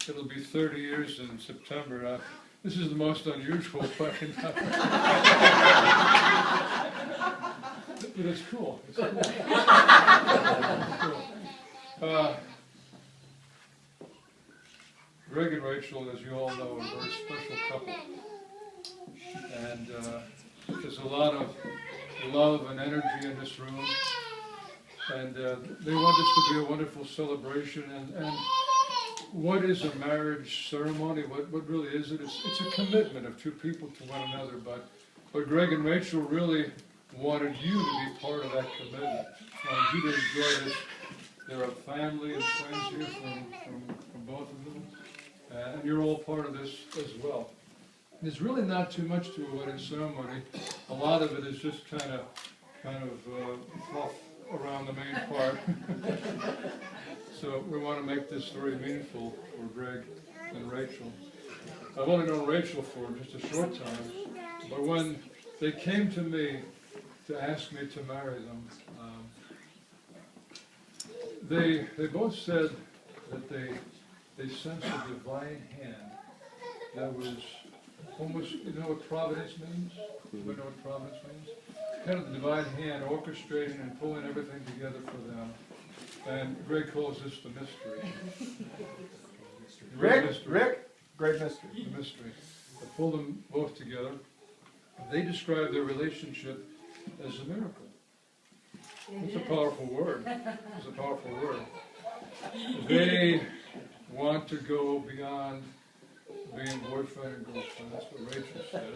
it'll be 30 years in September. This is the most unusual wedding. But it's cool. It's cool. It's cool. Greg and Rachel, as you all know, are a very special couple. And there's a lot of love and energy in this room. And they want this to be a wonderful celebration. And what is a marriage ceremony? What really is it? It's a commitment of two people to one another. But Greg and Rachel really wanted you to be part of that commitment. You to enjoy this. There are family and friends here from both of them. And you're all part of this as well. There's really not too much to a wedding ceremony. A lot of it is just kind of fluff around the main part. So we want to make this very meaningful for Greg and Rachel. I've only known Rachel for just a short time, but when they came to me to ask me to marry them, they both said that they sensed a divine hand that was almost, you know what providence means? You know what providence means? Kind of the divine hand orchestrating and pulling everything together for them. And Greg calls this the mystery. Rick, great mystery. The mystery. I pulled them both together. They describe their relationship as a miracle. It's a powerful word. It's a powerful word. They want to go beyond being boyfriend and girlfriend. That's what Rachel said.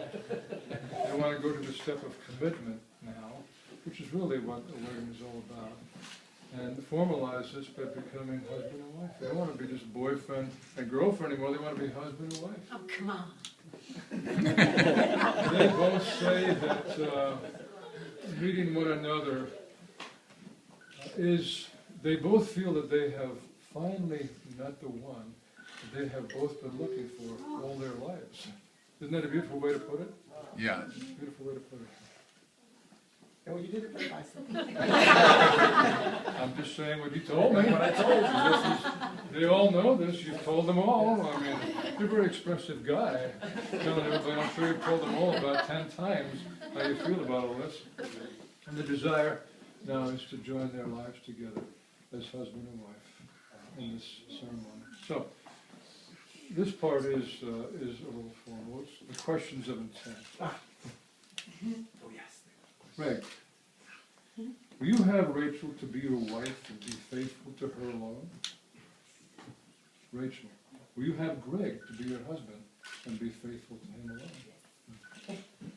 They want to go to the step of commitment now, which is really what the wedding is all about. And formalize this by becoming husband and wife. They don't want to be just boyfriend and girlfriend anymore. They want to be husband and wife. Oh, come on. They both say that meeting one another they both feel that they have finally met the one that they have both been looking for all their lives. Isn't that a beautiful way to put it? Yeah. Beautiful way to put it. And well, you did it very nicely. I'm just saying what you told me. What I told you. They all know this. You've told them all. I mean, you're a very expressive guy. Telling everybody, I'm sure you've told them all about 10 times how you feel about all this. And the desire now is to join their lives together as husband and wife in this ceremony. So, this part is a little formal. It's the questions of intent. Oh, yes. Greg, will you have Rachel to be your wife and be faithful to her alone? Rachel, will you have Greg to be your husband and be faithful to him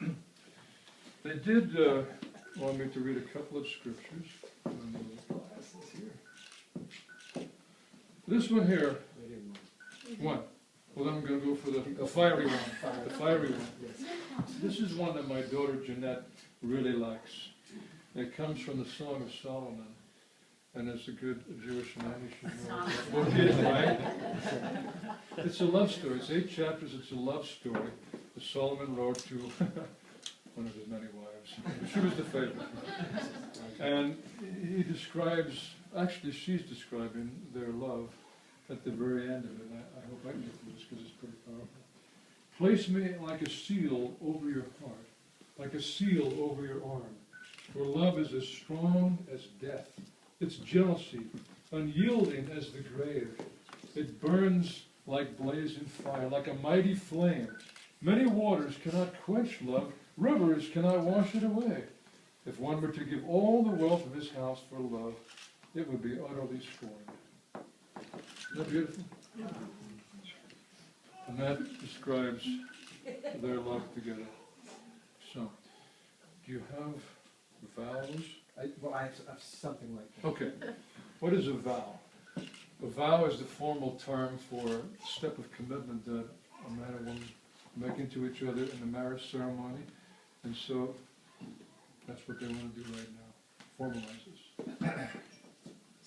alone? They did want me to read a couple of scriptures. This one here, one. Well, then I'm going to go for the fiery one. The fiery one. This is one that my daughter Jeanette really likes. It comes from the Song of Solomon, and it's a good Jewish man. You should know what book it is, right? It's a love story. It's 8 chapters. It's a love story that Solomon wrote to one of his many wives. She was the favorite. And he describes, actually she's describing their love at the very end of it. I hope I can get through this because it's pretty powerful. Place me like a seal over your heart, like a seal over your arm. For love is as strong as death. It's jealousy, unyielding as the grave. It burns like blazing fire, like a mighty flame. Many waters cannot quench love. Rivers cannot wash it away. If one were to give all the wealth of his house for love, it would be utterly scorned. Isn't that beautiful? And that describes their love together. So, do you have vows? I have something like that. Okay. What is a vow? A vow is the formal term for a step of commitment that a man and woman make into each other in the marriage ceremony. And so, that's what they want to do right now. Formalize this.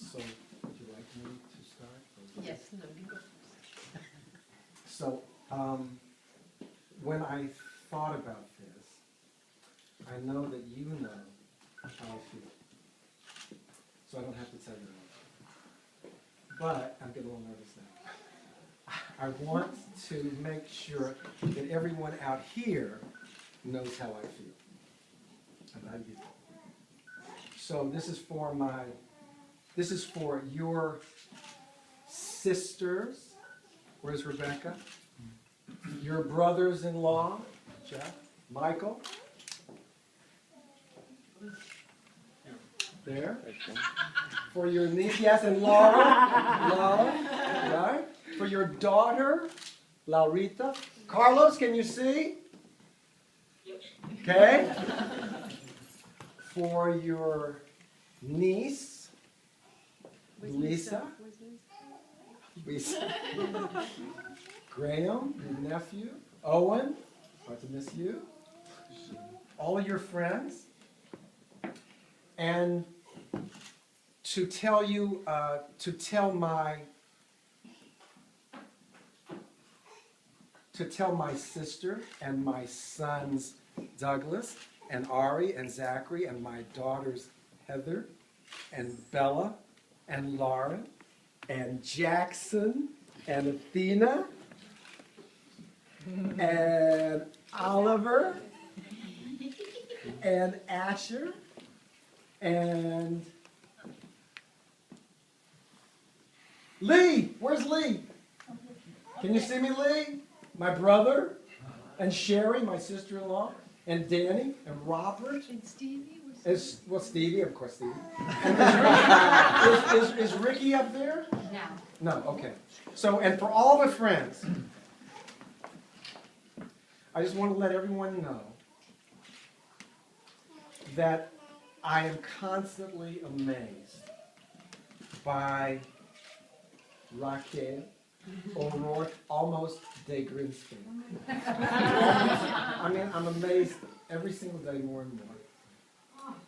So, would you like me to start? Yes, no, you go. So, when I thought about this, I know that you know how I feel. So I don't have to tell you. But I'm getting a little nervous now. I want to make sure that everyone out here knows how I feel. And I do. So this is for your sisters. Where's Rebecca? Your brothers-in-law, Jeff, Michael. There. For your niece, yes, and Laura, right? For your daughter, Laurita. Carlos, can you see? Okay. For your niece, Lisa. Lisa. Graham, your nephew. Owen, hard to miss you. All of your friends. And to tell you, to tell my sister and my sons Douglas and Ari and Zachary and my daughters Heather and Bella and Lauren and Jackson and Athena and Oliver and Asher and Lee. Where's Lee? Can you see me, Lee? My brother and Sherry, my sister-in-law, and Danny and Robert. And Stevie? Well, Stevie, of course, Stevie. Is Ricky up there? No. No, okay. So, and for all the friends, I just want to let everyone know that I am constantly amazed by Raquel O'Rourke, almost de Grinspan. I mean, I'm amazed every single day more and more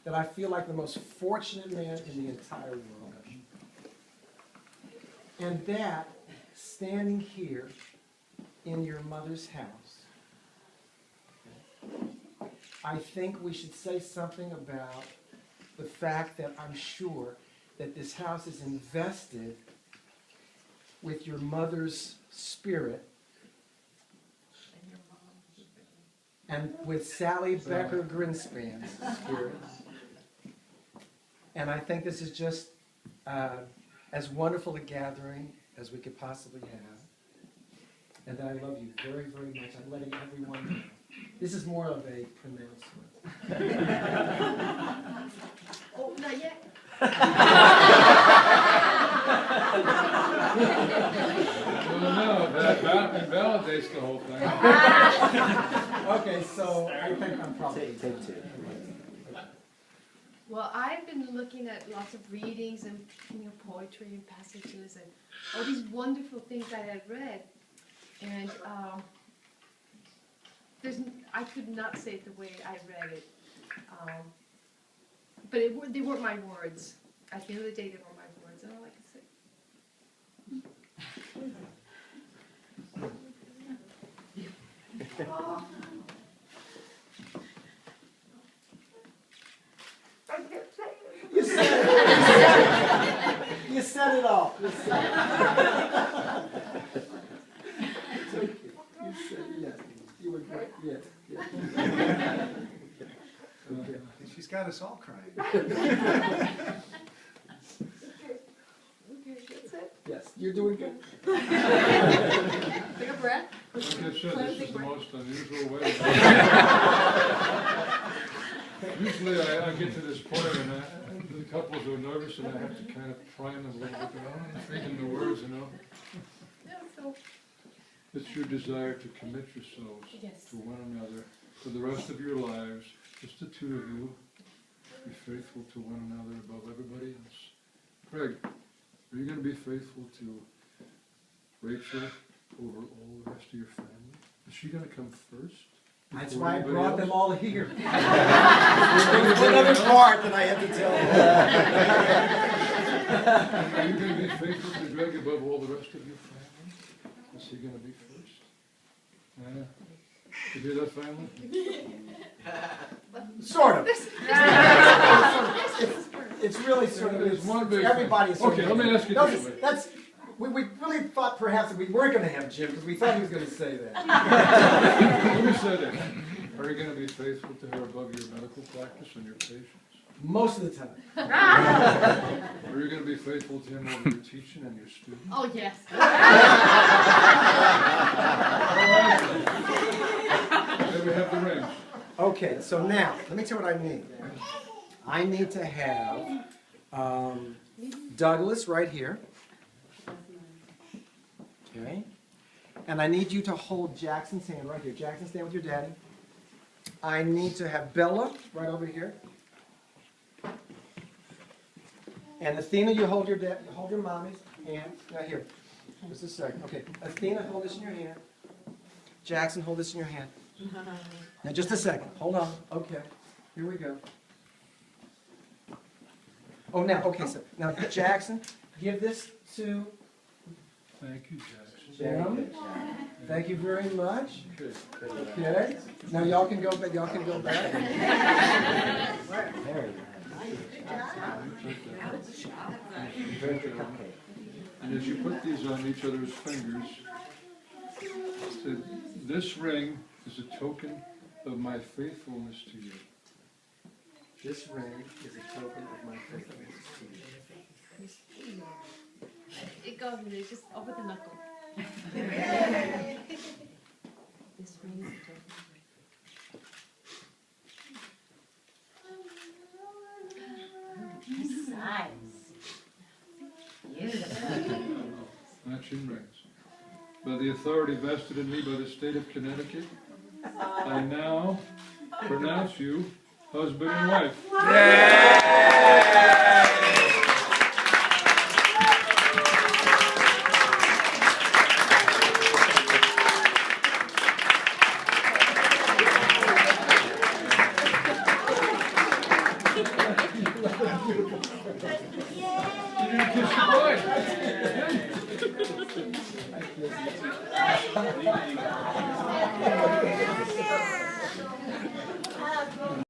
that I feel like the most fortunate man in the entire world. And that, standing here in your mother's house, I think we should say something about the fact that I'm sure that this house is invested with your mother's spirit and with Sally Becker Grinspan's spirit. And I think this is just as wonderful a gathering as we could possibly have. And that I love you very, very much. I'm letting everyone know. This is more of a pronouncement. Oh, not yet. No, it validates the whole thing. Okay, so I think I'm probably... Take two. Well, I've been looking at lots of readings and poetry and passages and all these wonderful things that I've read. And I could not say it the way I read it. But they weren't my words. At the end of the day, they were my words. And all I could say. You said it. You said it all. You said it. It's okay. You said yes. You were great. Yes. Yes. Okay. She's got us all crying. Okay, that's it. Yes, you're doing good. Take a breath. Like I said, this is the most unusual way. Usually I get to this point and the couples are nervous and I have to kind of prime them a little bit. I'm thinking the words, Yeah, so, It's your desire to commit yourselves yes. to one another for the rest of your lives, just the two of you. Be faithful to one another above everybody else. Craig, are you going to be faithful to Rachel over all the rest of your family? Is she going to come first? That's before why I anybody brought else? them all here. There's another part that I have to tell you. Are you going to be faithful to Greg above all the rest of your family? Is he going to be first? You hear that, family? Sort of. It's really sort of. There's one big Everybody's sort Okay, of. let me ask you No, this way. that's we really thought perhaps that we weren't going to have Jim because we thought he was going to say that. Let me say that. Are you going to be faithful to her above your medical practice and your patients? Most of the time. Are you going to be faithful to him over your teaching and your students? Oh, yes. There we have the rings. Okay, so now, let me tell you what I need. I need to have Douglas right here. Okay. And I need you to hold Jackson's hand right here. Jackson, stand with your daddy. I need to have Bella right over here. And Athena, you hold your mommy's hand. Now here, just a second. Okay, Athena, hold this in your hand. Jackson, hold this in your hand. Now just a second. Hold on. Okay, here we go. Oh, now, okay, so now Jackson, give this to Thank you, Jackson. Jim. Thank you very much. Okay. Okay. Now y'all can go back. Y'all can go back. There you And as you put these on each other's fingers, say, this ring is a token of my faithfulness to you. This ring is a token of my faithfulness to you. It goes with it, just over the knuckle. This ring is a token. Matching rings. By the authority vested in me by the state of Connecticut, I now pronounce you husband and wife. You're gonna kiss your wife.